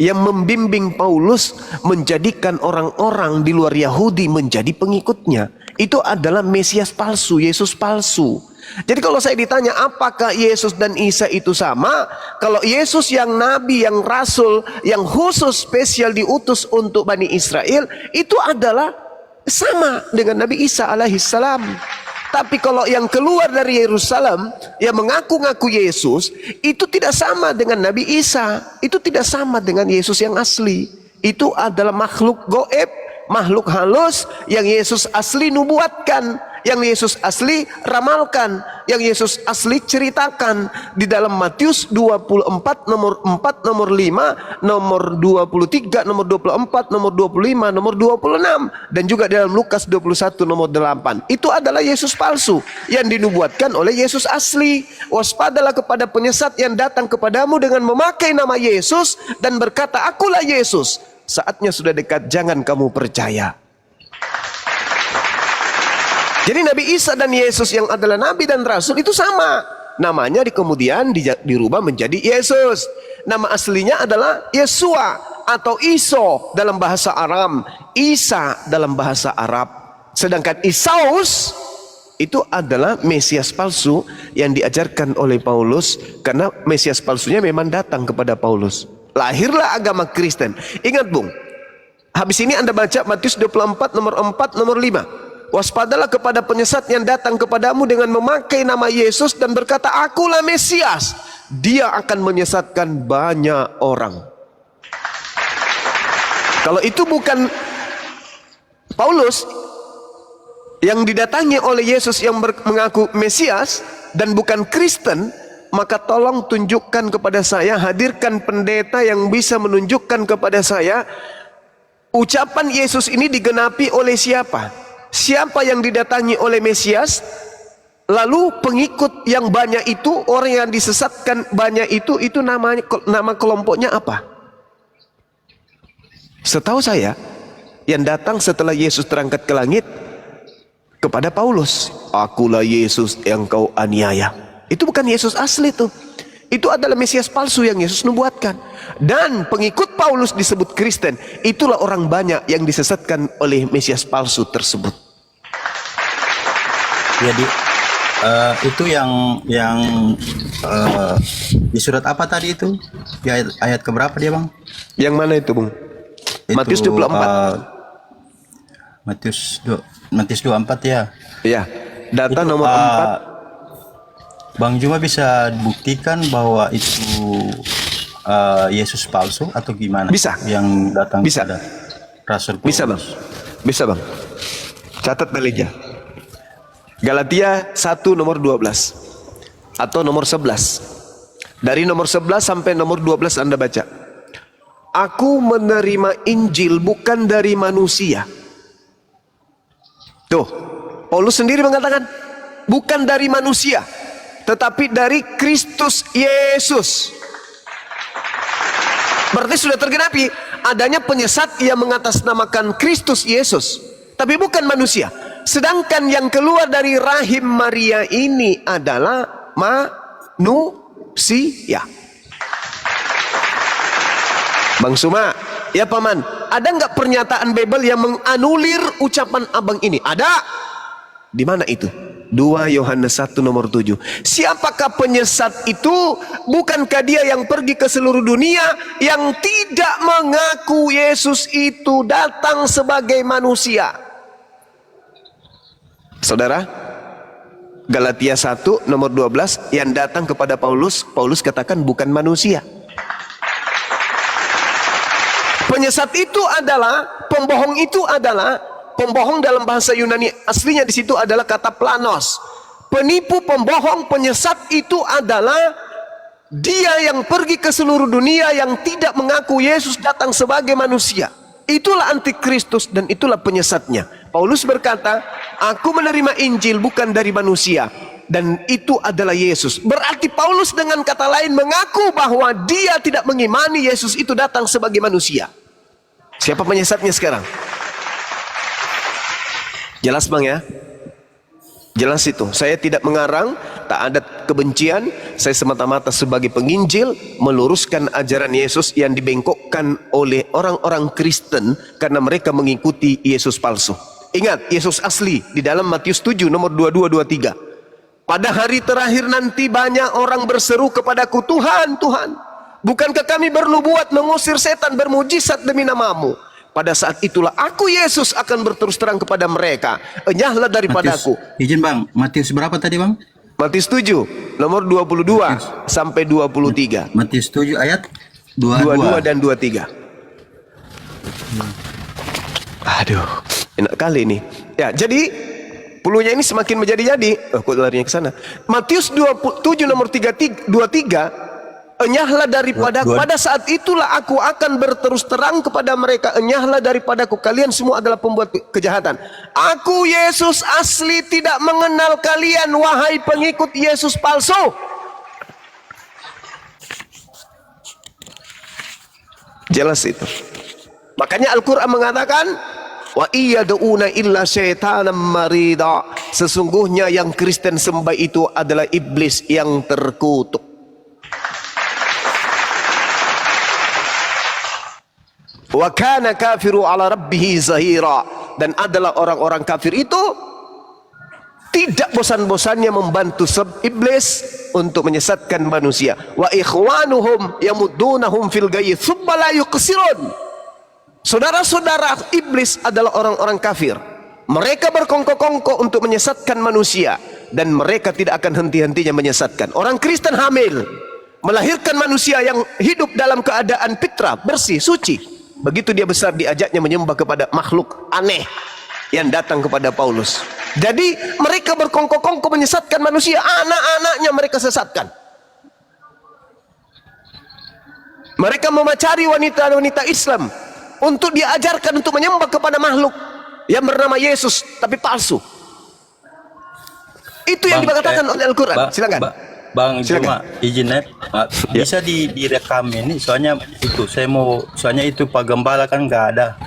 Yang membimbing Paulus menjadikan orang-orang di luar Yahudi menjadi pengikutnya. Itu adalah Mesias palsu, Yesus palsu. Jadi kalau saya ditanya apakah Yesus dan Isa itu sama? Kalau Yesus yang nabi, yang rasul, yang khusus spesial diutus untuk Bani Israel, itu adalah sama dengan Nabi Isa alaihissalam. Tapi kalau yang keluar dari Yerusalem, yang mengaku-ngaku Yesus, itu tidak sama dengan Nabi Isa. Itu tidak sama dengan Yesus yang asli. Itu adalah makhluk goib, makhluk halus yang Yesus asli nubuatkan, yang Yesus asli ramalkan, yang Yesus asli ceritakan di dalam Matius 24 nomor 4, nomor 5, nomor 23, nomor 24, nomor 25, nomor 26, dan juga dalam Lukas 21 nomor 8. Itu adalah Yesus palsu yang dinubuatkan oleh Yesus asli. Waspadalah kepada penyesat yang datang kepadamu dengan memakai nama Yesus dan berkata, "Akulah Yesus." Saatnya sudah dekat, jangan kamu percaya. Jadi Nabi Isa dan Yesus yang adalah nabi dan rasul itu sama. Namanya kemudian dirubah menjadi Yesus. Nama aslinya adalah Yesua atau Iso dalam bahasa Aram, Isa dalam bahasa Arab. Sedangkan Isaus itu adalah Mesias palsu yang diajarkan oleh Paulus, karena Mesias palsunya memang datang kepada Paulus. Lahirlah agama Kristen. Ingat, Bung, habis ini Anda baca Matius 24 nomor 4 nomor 5. Waspadalah kepada penyesat yang datang kepadamu dengan memakai nama Yesus dan berkata, "Akulah Mesias." Dia akan menyesatkan banyak orang. Kalau itu bukan Paulus yang didatangi oleh Yesus yang mengaku Mesias dan bukan Kristen, maka tolong tunjukkan kepada saya, hadirkan pendeta yang bisa menunjukkan kepada saya ucapan Yesus ini digenapi oleh siapa? Siapa yang didatangi oleh Mesias? Lalu pengikut yang banyak itu, orang yang disesatkan banyak itu namanya, nama kelompoknya apa? Setahu saya, yang datang setelah Yesus terangkat ke langit kepada Paulus, "Akulah Yesus yang kau aniaya." Itu bukan Yesus asli tuh. Itu adalah Mesias palsu yang Yesus nubuatkan. Dan pengikut Paulus disebut Kristen. Itulah orang banyak yang disesatkan oleh Mesias palsu tersebut. Jadi itu yang di surat apa tadi itu? Di ayat keberapa dia, Bang? Yang mana itu, Bung? Itu, Matius 24. Matius 24 ya. Iya. Data Itu, nomor 4. Bang Juma bisa buktikan bahwa itu Yesus palsu atau gimana? Bisa. Yang datang Bisa. pada Rasul Paulus. Bisa, Bang. Bisa, Bang. Catat Belija. Galatia 1 nomor 12 atau nomor 11. Dari nomor 11 sampai nomor 12 Anda baca. Aku menerima Injil bukan dari manusia. Tuh, Paulus sendiri mengatakan bukan dari manusia, tetapi dari Kristus Yesus. Berarti sudah tergenapi adanya penyesat yang mengatasnamakan Kristus Yesus, tapi bukan manusia. Sedangkan yang keluar dari rahim Maria ini adalah manusia. Bang Suma, ya Paman, ada nggak pernyataan Bible yang menganulir ucapan abang ini? Ada. Di mana itu? 2 Yohanes 1 nomor 7. Siapakah penyesat itu? Bukankah dia yang pergi ke seluruh dunia, yang tidak mengaku Yesus itu datang sebagai manusia? Saudara, Galatia 1 nomor 12, yang datang kepada Paulus, Paulus katakan bukan manusia. Penyesat itu adalah, pembohong itu adalah, pembohong dalam bahasa Yunani aslinya di situ adalah kata planos. Penipu, pembohong, penyesat itu adalah dia yang pergi ke seluruh dunia yang tidak mengaku Yesus datang sebagai manusia. Itulah antikristus dan itulah penyesatnya. Paulus berkata, aku menerima Injil bukan dari manusia, dan itu adalah Yesus. Berarti Paulus dengan kata lain mengaku bahwa dia tidak mengimani Yesus itu datang sebagai manusia. Siapa penyesatnya sekarang? Jelas Bang ya? Jelas itu. Saya tidak mengarang, tak ada kebencian. Saya semata-mata sebagai penginjil meluruskan ajaran Yesus yang dibengkokkan oleh orang-orang Kristen karena mereka mengikuti Yesus palsu. Ingat, Yesus asli di dalam Matius 7 nomor 22-23. Pada hari terakhir nanti banyak orang berseru kepadaku, Tuhan, Tuhan, bukankah kami bernubuat mengusir setan, bermujizat demi namamu? Pada saat itulah aku Yesus akan berterus terang kepada mereka, enyahlah daripadaku. Izin Bang, Matius berapa tadi Bang? Matius 7 nomor 22 sampai 23. Matius 7 ayat 22 dan 23. Aduh, enak kali nih. Ya, jadi puluhnya ini semakin menjadi-jadi. Kok larinya ke sana? Matius 27 nomor 23, enyahlah daripadaku. Pada saat itulah aku akan berterus terang kepada mereka, enyahlah daripadaku, kalian semua adalah pembuat kejahatan. Aku Yesus asli tidak mengenal kalian, wahai pengikut Yesus palsu. Jelas itu. Makanya Al-Quran mengatakan, wa iyad'una illa syaitanan marida. Sesungguhnya yang Kristen sembah itu adalah iblis yang terkutuk. Wa kana kafiru ala rabbih zahira, dan adalah orang-orang kafir itu tidak bosan-bosannya membantu iblis untuk menyesatkan manusia. Wa ikhwanuhum yamuddunahum fil ghayyi thumma la yuqsirun. Saudara-saudara iblis adalah orang-orang kafir. Mereka berkongkok-kongkok untuk menyesatkan manusia, dan mereka tidak akan henti-hentinya menyesatkan. Orang Kristen hamil, melahirkan manusia yang hidup dalam keadaan fitrah, bersih, suci. Begitu dia besar, diajaknya menyembah kepada makhluk aneh yang datang kepada Paulus. Jadi mereka berkongkok-kongkok menyesatkan manusia, anak-anaknya mereka sesatkan. Mereka memacari wanita-wanita Islam untuk diajarkan untuk menyembah kepada makhluk yang bernama Yesus tapi palsu. Itu yang dikatakan oleh Al-Quran. Silakan. Bang, cuma izin bisa direkam ini, soalnya itu soalnya itu Pak Gembala kan nggak ada.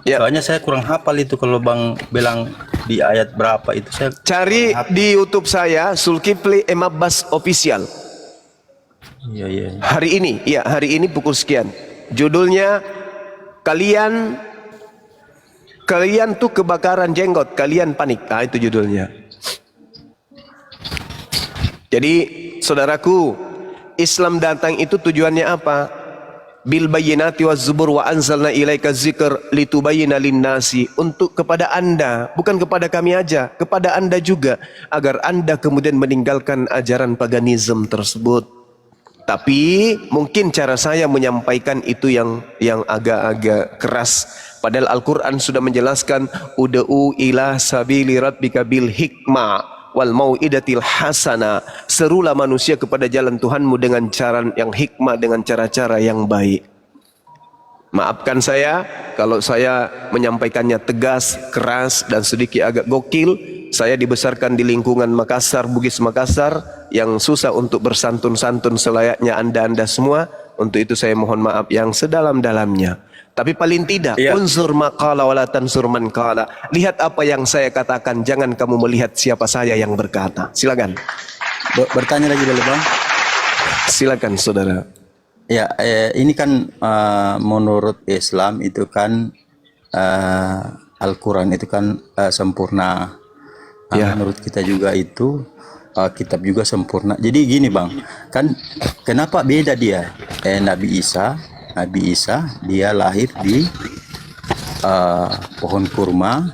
Soalnya saya kurang hafal itu kalau Bang bilang di ayat berapa itu, saya cari di YouTube saya, Zulkifli Emabas Official. Iya. Hari ini pukul sekian. Judulnya kalian tuh kebakaran jenggot, kalian panik. Nah, itu judulnya. Jadi saudaraku, Islam datang itu tujuannya apa? Bil bayyinati waz zubur wa anzalna ilaika dzikr litubayyana lin-nasi, untuk kepada Anda, bukan kepada kami aja, kepada Anda juga, agar Anda kemudian meninggalkan ajaran paganisme tersebut. Tapi mungkin cara saya menyampaikan itu yang agak-agak keras. Padahal Al-Quran sudah menjelaskan, ud'u ila sabili rabbika bil hikmah wal mau'idatil hasana, serulah manusia kepada jalan Tuhanmu dengan cara yang hikmah, dengan cara-cara yang baik. Maafkan saya kalau saya menyampaikannya tegas, keras, dan sedikit agak gokil. Saya dibesarkan di lingkungan Makassar, Bugis Makassar, yang susah untuk bersantun-santun selayaknya Anda-Anda semua. Untuk itu saya mohon maaf yang sedalam-dalamnya. Tapi paling tidak, unsur maqala wala tansur man qala. Lihat apa yang saya katakan, jangan kamu melihat siapa saya yang berkata. Silakan. Bertanya lagi boleh Bang? Silakan saudara. Ya, ini kan menurut Islam itu kan Al-Quran itu kan sempurna. Menurut kita juga itu kitab juga sempurna. Jadi gini Bang, kan kenapa beda dia? Nabi Isa dia lahir di pohon kurma,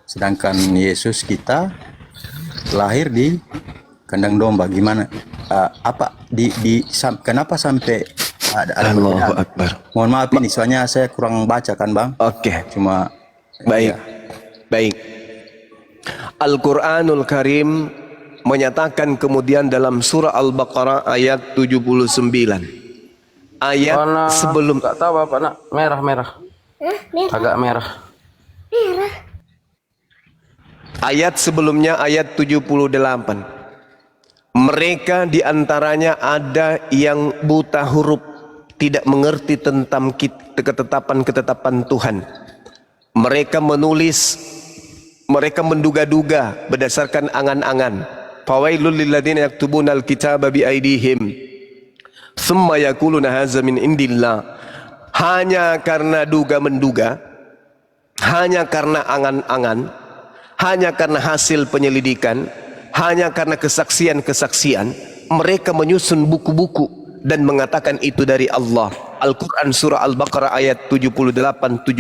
sedangkan Yesus kita lahir di kandang domba. Gimana? Kenapa sampai ada Allahu Akbar. Mohon maaf ini soalnya saya kurang baca kan Bang. Oke. Cuma baik. Baik. Al-Qur'anul Karim menyatakan kemudian dalam surah Al-Baqarah ayat 79. Ayat sebelum Gak tahu apa nak merah. Agak merah. Ayat sebelumnya ayat 78. Mereka diantaranya ada yang buta huruf, tidak mengerti tentang ketetapan-ketetapan Tuhan. Mereka menulis, mereka menduga-duga berdasarkan angan-angan. Fawailul lilladzina yaktubuna alkitaba biaidihim thumma yaquluna hadza min indillah. Hanya karena duga-menduga, hanya karena angan-angan, hanya karena hasil penyelidikan, hanya karena kesaksian-kesaksian, mereka menyusun buku-buku dan mengatakan itu dari Allah. Al-Quran surah Al-Baqarah ayat 78-79.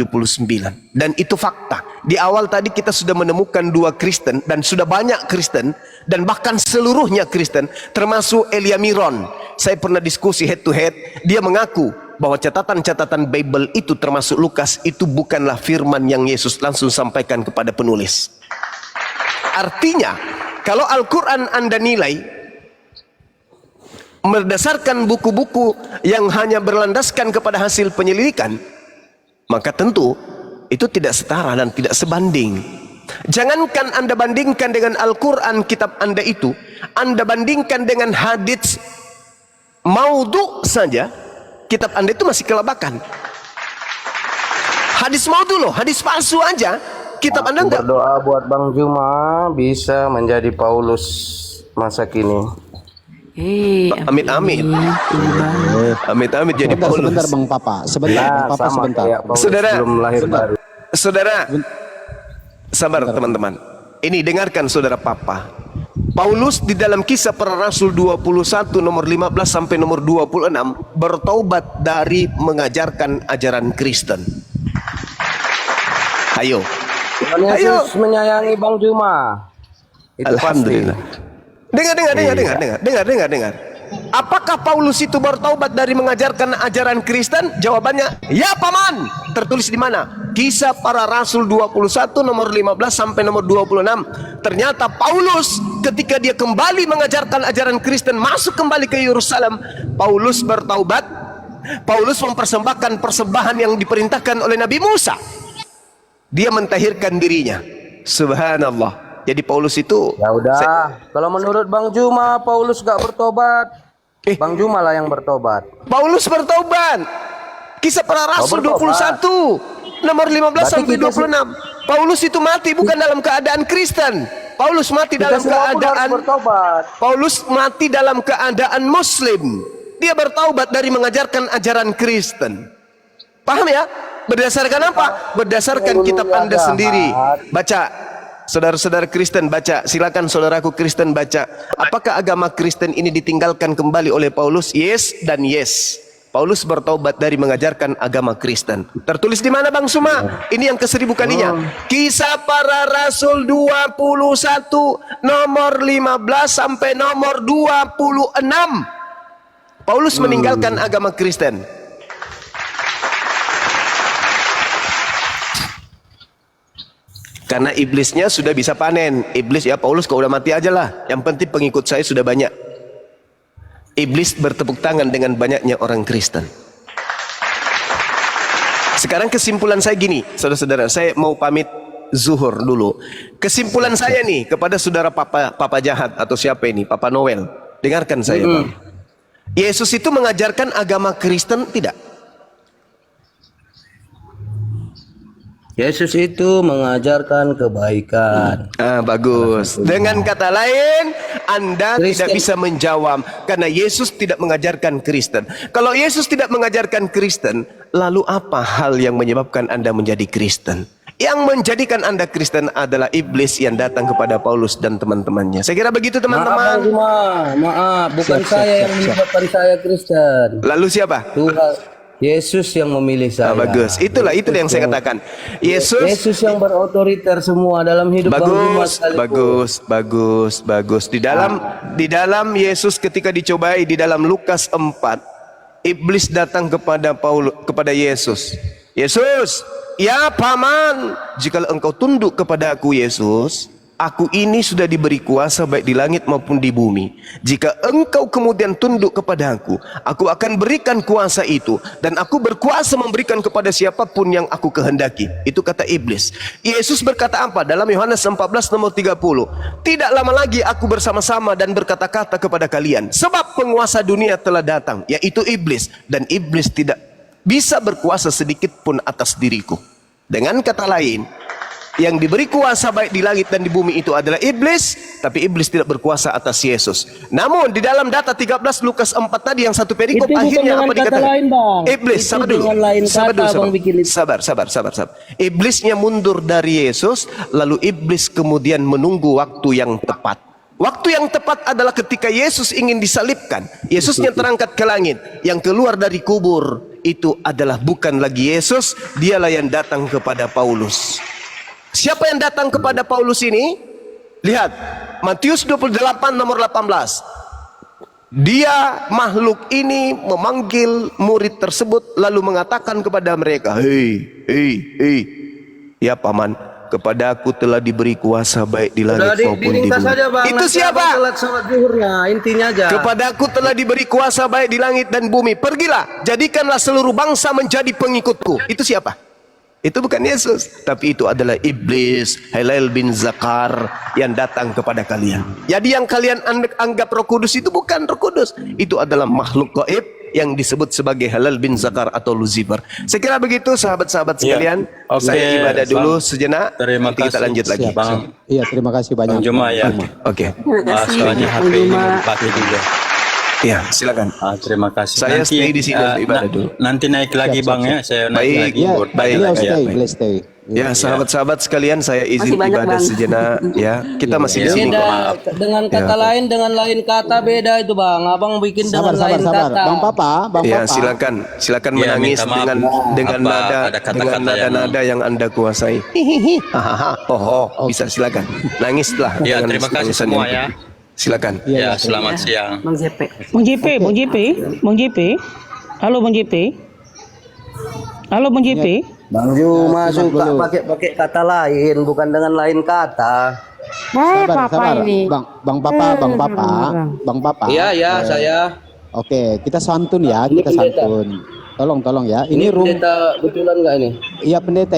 Dan itu fakta. Di awal tadi kita sudah menemukan dua Kristen, dan sudah banyak Kristen, dan bahkan seluruhnya Kristen, termasuk Elia Miron. Saya pernah diskusi head to head. Dia mengaku bahwa catatan-catatan Bible itu termasuk Lukas itu bukanlah firman yang Yesus langsung sampaikan kepada penulis. Artinya, kalau Al-Quran Anda nilai berdasarkan buku-buku yang hanya berlandaskan kepada hasil penyelidikan, maka tentu itu tidak setara dan tidak sebanding. Jangankan Anda bandingkan dengan Al-Quran kitab Anda itu, Anda bandingkan dengan hadits maudhu saja, kitab Anda itu masih kelabakan. Hadis maudhu loh, hadis palsu aja, kitab Anda enggak. Berdoa buat Bang Juma bisa menjadi Paulus masa kini. Amit-amit. Amit-amit jadi Paulus. Sebentar Bang Papa, sebentar Bang Papa, sebentar. Saudara, belum lahir baru. Saudara, sabar teman-teman. Ini dengarkan saudara Papa. Paulus di dalam Kisah Para Rasul 21 nomor 15 sampai nomor 26 bertaubat dari mengajarkan ajaran Kristen. Ayo. Tuhan Yesus menyayangi Bang Juma. Itu Alhamdulillah. pasti. Dengar. Apakah Paulus itu bertaubat dari mengajarkan ajaran Kristen? Jawabannya, ya paman. Tertulis di mana? Kisah Para Rasul 21 nomor 15 sampai nomor 26. Ternyata Paulus ketika dia kembali mengajarkan ajaran Kristen, masuk kembali ke Yerusalem, Paulus bertaubat. Paulus mempersembahkan persembahan yang diperintahkan oleh Nabi Musa. Dia mentahirkan dirinya. Subhanallah. Jadi Paulus itu, Ya udah, kalau menurut Bang Juma Paulus gak bertobat. Bang Juma lah yang bertobat. Paulus bertaubat. Kisah Para Rasul 21 nomor 15 sampai 26. Paulus itu mati bukan dalam keadaan Kristen. Paulus mati dalam keadaan Paulus mati dalam keadaan Muslim. Dia bertaubat dari mengajarkan ajaran Kristen. Paham ya? Berdasarkan apa? Berdasarkan kitab Anda sendiri. Baca. Saudara-saudara Kristen baca, silakan saudaraku Kristen baca. Apakah agama Kristen ini ditinggalkan kembali oleh Paulus? Yes dan yes. Paulus bertaubat dari mengajarkan agama Kristen. Tertulis di mana Bang Suma? Ini yang ke-1000 kalinya. Kisah Para Rasul 21 nomor 15 sampai nomor 26. Paulus meninggalkan agama Kristen. Karena iblisnya sudah bisa panen. Iblis, ya Paulus kau udah mati aja lah. Yang penting pengikut saya sudah banyak. Iblis bertepuk tangan dengan banyaknya orang Kristen. Sekarang kesimpulan saya gini, saudara-saudara, saya mau pamit zuhur dulu. Kesimpulan saya nih kepada saudara Papa Jahat atau siapa ini, Papa Noel. Dengarkan saya, Bang. Yesus itu mengajarkan agama Kristen tidak? Yesus itu mengajarkan kebaikan. Bagus. Dengan kata lain, Anda tidak bisa menjawab karena Yesus tidak mengajarkan Kristen. Kalau Yesus tidak mengajarkan Kristen, lalu apa hal yang menyebabkan Anda menjadi Kristen? Yang menjadikan Anda Kristen adalah iblis yang datang kepada Paulus dan teman-temannya. Saya kira begitu, teman-teman. Maaf, bukan saya yang menyebabkan saya Kristen. Lalu siapa? Tuhan Yesus yang memilih saya. Bagus. Itulah yang saya katakan. Yesus yang berotoriter semua dalam hidup Bang Juma sekalipun. Bagus. Di dalam Yesus ketika dicobai di dalam Lukas 4, iblis datang kepada Yesus. Yesus, ya paman, jika engkau tunduk kepada aku Yesus, aku ini sudah diberi kuasa baik di langit maupun di bumi. Jika engkau kemudian tunduk kepada aku akan berikan kuasa itu. Dan aku berkuasa memberikan kepada siapapun yang aku kehendaki. Itu kata iblis. Yesus berkata apa? Dalam Yohanes 14 nomor 30. Tidak lama lagi aku bersama-sama dan berkata-kata kepada kalian. Sebab penguasa dunia telah datang, yaitu iblis. Dan iblis tidak bisa berkuasa sedikit pun atas diriku. Dengan kata lain, yang diberi kuasa baik di langit dan di bumi itu adalah iblis, tapi iblis tidak berkuasa atas Yesus. Namun di dalam data 13 Lukas 4 tadi yang satu perikop Itu akhirnya apa dikatakan? Lain, Bang. Iblis, Itu sabar. Iblisnya mundur dari Yesus, lalu iblis kemudian menunggu waktu yang tepat. Waktu yang tepat adalah ketika Yesus ingin disalibkan. Yesusnya terangkat ke langit. Yang keluar dari kubur itu adalah bukan lagi Yesus, dialah yang datang kepada Paulus. Siapa yang datang kepada Paulus ini? Lihat, Matius 28 nomor 18. Dia makhluk ini memanggil murid tersebut lalu mengatakan kepada mereka, Hei, ya paman, kepada aku telah diberi kuasa baik di langit maupun di bumi. Itu siapa? Intinya aja. Kepada aku telah diberi kuasa baik di langit dan bumi. Pergilah, jadikanlah seluruh bangsa menjadi pengikutku. Itu siapa? Itu bukan Yesus, tapi itu adalah iblis, Halal bin Zakar yang datang kepada kalian. Jadi yang kalian anggap Roh Kudus itu bukan Roh Kudus, itu adalah makhluk gaib yang disebut sebagai Halal bin Zakar atau Lucifer. Saya kira begitu sahabat-sahabat sekalian. Saya ibadah dulu sejenak. Terima kasih. Kita lanjut lagi. Bang. Iya, terima kasih banyak. Bang Juma ya. Oke. Soalnya HP ini pakai juga. Ya, silakan. Terima kasih. Saya stay di sini untuk ibadah dulu. Nanti naik lagi Bang ya. Saya naik lagi. Ya, baik. beliau stay. Ya, sahabat-sahabat sekalian, saya izin ibadah sejenak. Ya, kita masih di sini. Dengan kata lain, dengan lain kata beda itu Bang. Abang bikin dengan lain kata. Bang Papa. Ya, silakan Ya, menangis minta maaf. dengan nada yang Anda kuasai. Bisa silakan. Nangislah. Ya, dengan terima kasih tangisan semua yang- ya. Silakan. Ya, selamat siang. Bang JP. Bang JP. Halo Bang JP. Bang Juma suka pakai kata lain, bukan dengan lain kata. Sabar. Bang Papa. Iya, saya. Oke, kita santun ya, kita pendeta. santun. Tolong ya. Ini Ini room. pendeta betulan nggak ini? Iya pendeta.